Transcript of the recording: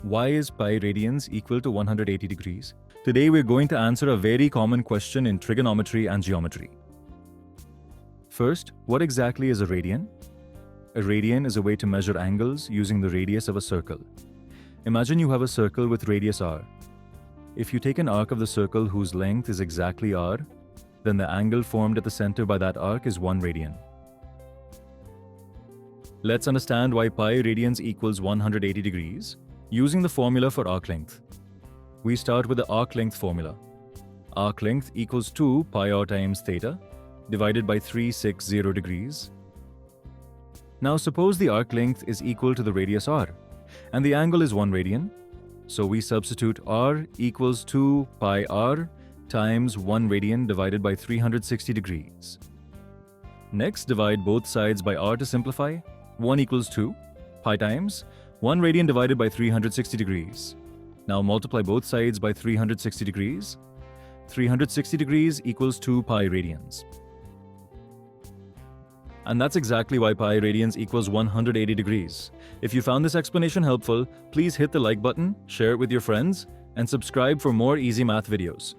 Why is pi radians equal to 180 degrees? Today we're going to answer a very common question in trigonometry and geometry. First, what exactly is a radian? A radian is a way to measure angles using the radius of a circle. Imagine you have a circle with radius r. If you take an arc of the circle whose length is exactly r, then the angle formed at the center by that arc is 1 radian. Let's understand why pi radians equals 180 degrees using the formula for arc length. We start with the arc length formula. Arc length equals 2 pi r times theta divided by 360 degrees. Now suppose the arc length is equal to the radius r and the angle is 1 radian. So we substitute r equals 2 pi r times 1 radian divided by 360 degrees. Next, divide both sides by r to simplify. 1 equals 2 pi times 1 radian divided by 360 degrees. Now multiply both sides by 360 degrees. 360 degrees equals 2 pi radians. And that's exactly why pi radians equals 180 degrees. If you found this explanation helpful, please hit the like button, share it with your friends, and subscribe for more easy math videos.